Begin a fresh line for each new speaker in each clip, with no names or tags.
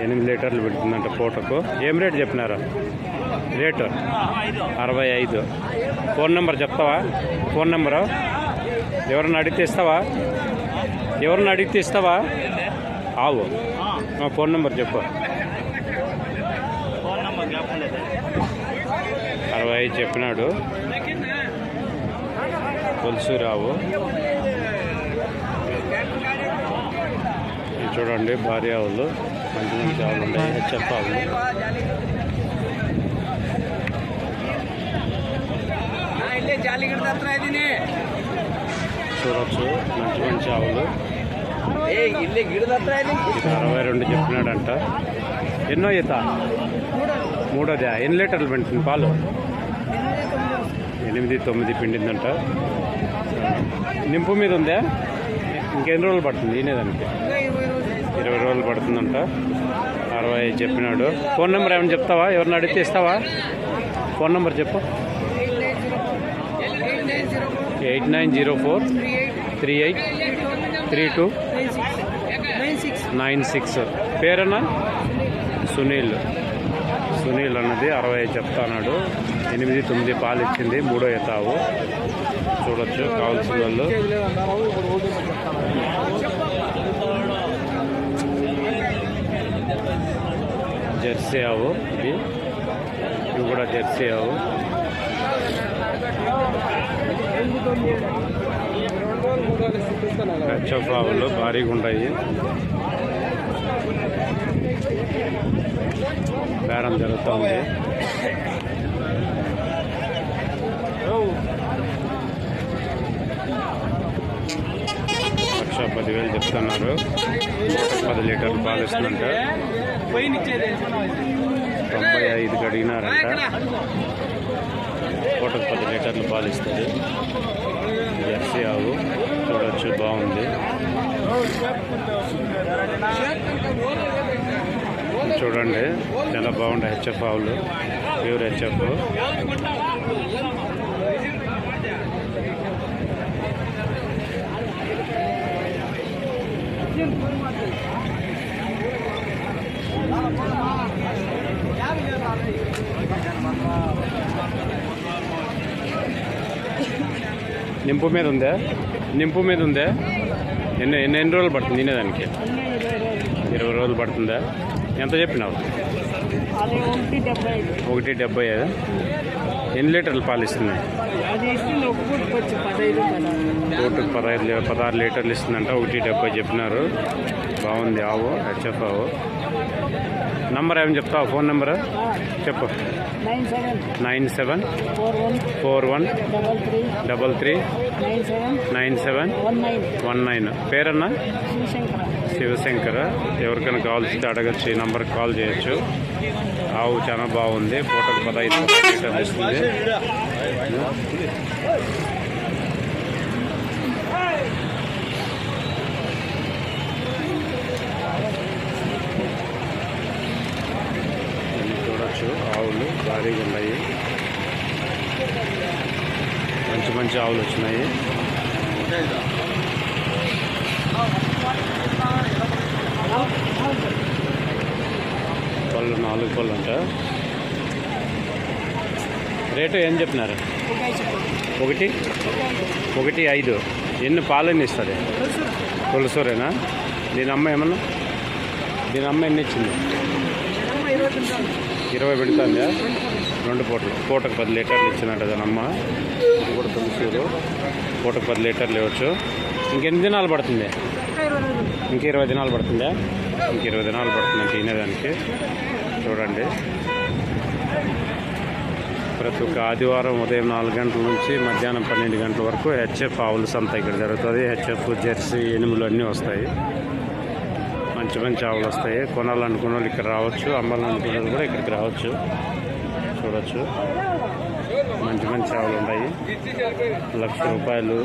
8 లీటర్లు పెడుతుందంట పూటకు. ఏం రేటు చెప్పినారు? రేటు 65. ఫోన్ నెంబర్ చెప్తావా? ఫోన్ నెంబరు ఎవరన్నా అడిగితే ఇస్తావా? ఆవు ఫోన్ నెంబర్ చెప్పు. 65 చెప్పినాడు. కొలుసూరావు చూడండి. భారీ ఆవులు, మంచి మంచి ఆవులు ఉన్నాయి. హెచ్ఎఫ్ ఆవులు. చూడొచ్చు మంచి మంచి ఆవులు. 62 చెప్పినాడంట. ఎన్నో ఈత? 3దా? ఎన్ని లీటర్లు పిండుతుంది పాలు? 8-9 పిండిందంట. నింపు మీద ఉందా? ఇంకెన్ని రోజులు పడుతుంది ఈనేదానికి? 20 రోజులు పడుతుందంట. 65 చెప్పినాడు. ఫోన్ నెంబర్ ఏమైనా చెప్తావా? ఎవరిని అడిగితే ఇస్తావా? ఫోన్ నెంబర్ చెప్పు. 8904383296. పేరన్నా? సునీల్ అన్నది. 65 చెప్తాన్నాడు. 8-9 పాలు ఇచ్చింది. 3వ ఎత్తావు. చూడొచ్చు కావాల్సిన వాళ్ళు. జెర్సీ ఆవు. ఇవి కూడా జెర్సీ ఆవు. హెచ్ఎఫ్ ఆవులు భారీగా ఉంటాయి. బేరం జరుగుతుంది. 10,000 చెప్తున్నారు. 10 లీటర్లు పాలు ఇస్తుందంట. 95 అడిగినారంట. పూటకు 10 లీటర్లు పాలు ఇస్తుంది. జెర్సీ ఆవు చూడొచ్చు, బాగుంది. చూడండి చాలా బాగుంటాయి హెచ్ఎఫ్ ఆవులు. Pure HF. నింపు మీద ఉందా? ఎన్ని రోజులు పడుతుంది తినేదానికి? 20 రోజులు పడుతుందా? ఎంత చెప్పినావు? 1,75. ఎన్ని లీటర్లు పాలు ఇస్తుంది? పూటకు 16 లీటర్లు ఇస్తుందంట. 1,70 చెప్పినారు. బాగుంది ఆవు, హెచ్ఎఫ్ ఆవు. నంబర్ ఏమని చెప్తావు? ఫోన్ నెంబర్ చెప్పు. 9741339719. పేరన్నా? శివశంకర. ఎవరికైనా కావాల్సింటే అడగచ్చు. ఈ నంబర్కి కాల్ చేయొచ్చు. ఆవు చాలా బాగుంది. పూటకు 15 లీటర్లు ఇస్తుంది. చూడొచ్చు ఆవులు భారీగా ఉన్నాయి. మంచి ఆవులు వచ్చినాయి. పళ్ళు 4 పళ్ళు అంట. రేటు ఏం చెప్పినారు? 1,5. ఎన్ని పాలన్నీ ఇస్తుంది? కొలుసూరేనా? దీని అమ్మ ఎన్ని ఇచ్చింది? 20 పెడుతుందా? 2 పూటకు 10 లీటర్లు ఇచ్చినట్టు దానమ్మ. ఇది కూడా కొలుసూరు. పూటకు 10 లీటర్లు ఇవ్వచ్చు. ఇంకెన్ని దినాలు పడుతుంది? 20 దినాలు పడుతుందా? 20 దినాలు పడుతుందంటే తినేదానికి. చూడండి ప్రతి ఒక్క ఆదివారం ఉదయం 4 గంటల నుంచి మధ్యాహ్నం 12 గంటల వరకు హెచ్ఎఫ్ ఆవుల సంత ఇక్కడ జరుగుతుంది. హెచ్ఎఫ్, జెర్సీ, ఎనుములు అన్నీ వస్తాయి. మంచి ఆవులు వస్తాయి. కొనాలనుకున్న వాళ్ళు ఇక్కడ రావచ్చు. అమ్మాలనుకున్న వాళ్ళు కూడా ఇక్కడికి రావచ్చు. చూడవచ్చు మంచి ఆవులు ఉన్నాయి. 1,00,000 రూపాయలు,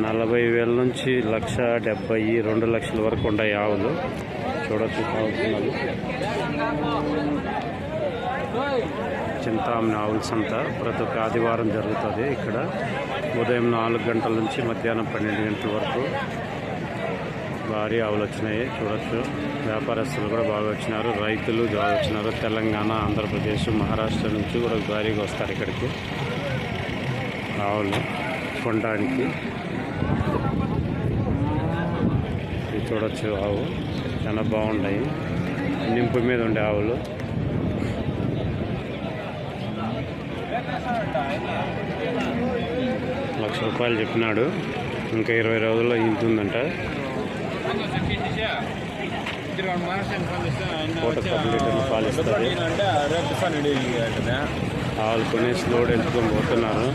40,000 నుంచి 1,70,000, 2 లక్షల వరకు ఉంటాయి ఆవులు. చూడవచ్చు కావాల్సినవి. చింతామణి ఆవుల సంత ప్రతి ఒక్క ఆదివారం జరుగుతుంది ఇక్కడ. ఉదయం 4 గంటల నుంచి మధ్యాహ్నం 12 గంటల వరకు భారీ ఆవులు వచ్చినాయి. చూడవచ్చు. వ్యాపారస్తులు కూడా బాగా వచ్చినారు, రైతులు బాగా వచ్చినారు. తెలంగాణ, ఆంధ్రప్రదేశ్, మహారాష్ట్ర నుంచి కూడా భారీగా వస్తారు ఇక్కడికి ఆవులు కొనడానికి. ఇది చూడొచ్చు, ఆవు చాలా బాగున్నాయి, నింపు మీద ఉండే ఆవులు. ₹1,00,000 చెప్పినాడు, ఇంకా 20 రోజుల్లో ఇంతుందంట. పూట 10 లీటర్లు పాలు ఇస్తుంది. ఆవులు కొనేసి లోడ్ ఎత్తుకొని పోతున్నారు.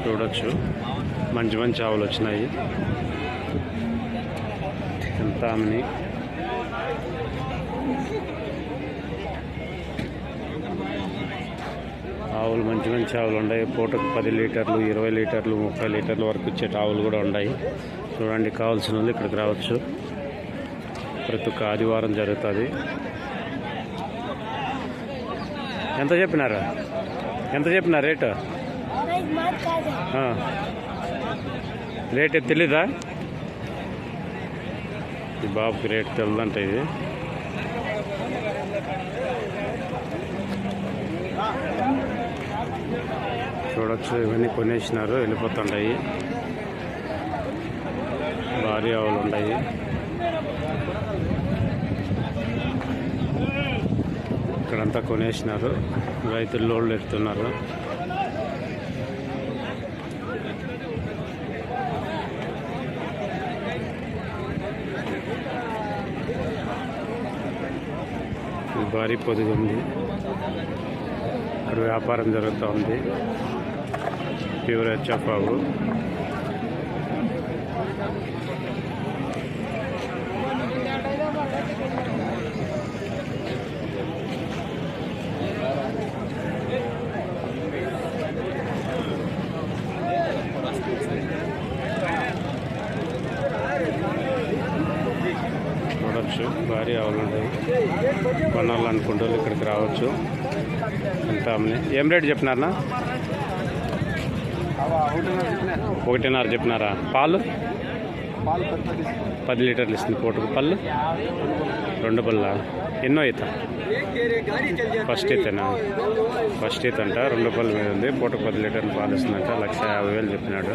చూడొచ్చు, మంచి మంచి ఆవులు వచ్చినాయి. ఎంత ఆమెని ఆవులు మంచి మంచి ఆవులు ఉన్నాయి. పూటకు 10 లీటర్లు, 20 లీటర్లు, 30 లీటర్ల వరకు ఇచ్చే ఆవులు కూడా ఉన్నాయి. చూడండి, కావాల్సిన వాళ్ళు ఇక్కడికి రావచ్చు. ప్రతి ఒక్క ఆదివారం జరుగుతుంది. ఎంత చెప్పినారు రేటు? రేట్ తెలీదా? ఈ బాబుకి రేట్ తెలియదంట. ఇది చూడొచ్చు, ఇవన్నీ కొనేసినారు, వెళ్ళిపోతుంటాయి. భారీ ఆవులు ఉన్నాయి. ఇక్కడంతా కొనేసినారు, రైతులు లోడ్లు ఎత్తున్నారు. భారీ పొదుగు ఉంది. ఇక్కడ వ్యాపారం జరుగుతూ ఉంది. ప్యూర్ హెచ్ఎఫ్ ఆవు. చూడొచ్చు, భారీ ఆవులు ఉంటాయి. కొనాలనుకుంటే ఇక్కడికి రావచ్చు. ఎంత ఏం రేటు చెప్పినారనా? 1.5 చెప్పినారా? పాలు 10 లీటర్లు ఇస్తుంది పూటకు. పళ్ళు 2 పళ్ళ. ఎన్నో ఈత? ఫస్ట్ ఈతనా? ఫస్ట్ ఈత అంట. 2 పళ్ళ మీద ఉంది. పూటకు 10 లీటర్లు పాలు ఇస్తుందంట. 1,50,000 చెప్పినాడు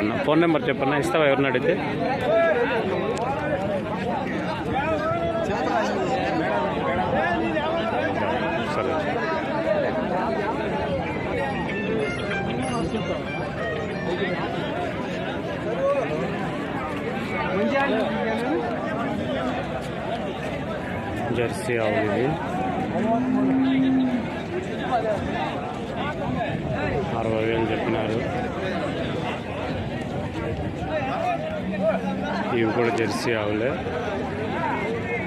అన్న. ఫోన్ నెంబర్ చెప్పన్నా, ఇస్తావా ఎవరిని అడిగితే? సరే. జెర్సీ ఆవులు ఇవి 60,000 చెప్పినారు. ఇవి కూడా జెర్సీ ఆవులే.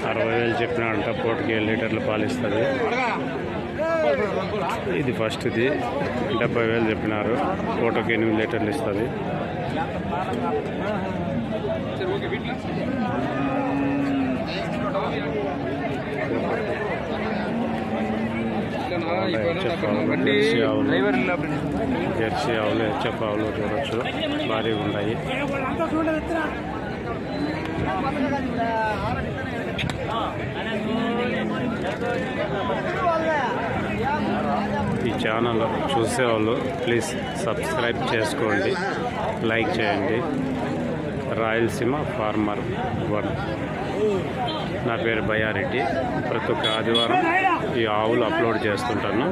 60,000 చెప్పినాడంట. పూటకి 7 లీటర్లు పాలు ఇస్తుంది. ఇది ఫస్ట్. ఇది 70,000 చెప్పినారు. పూటకి 8 లీటర్లు ఇస్తుంది. జెర్సీ ఆవులు, హెచ్ఎఫ్ ఆవులు చూడవచ్చు, భారీగా ఉన్నాయి. ఈ ఛానల్ చూసేవాళ్ళు ప్లీజ్ సబ్స్క్రైబ్ చేసుకోండి, లైక్ చేయండి. రాయలసీమ ఫార్మర్ 1. నా పేరు బయ్యారెడ్డి. ప్రతి ఒక్క ఆదివారం ఈ ఆవులు అప్లోడ్ చేస్తుంటాను.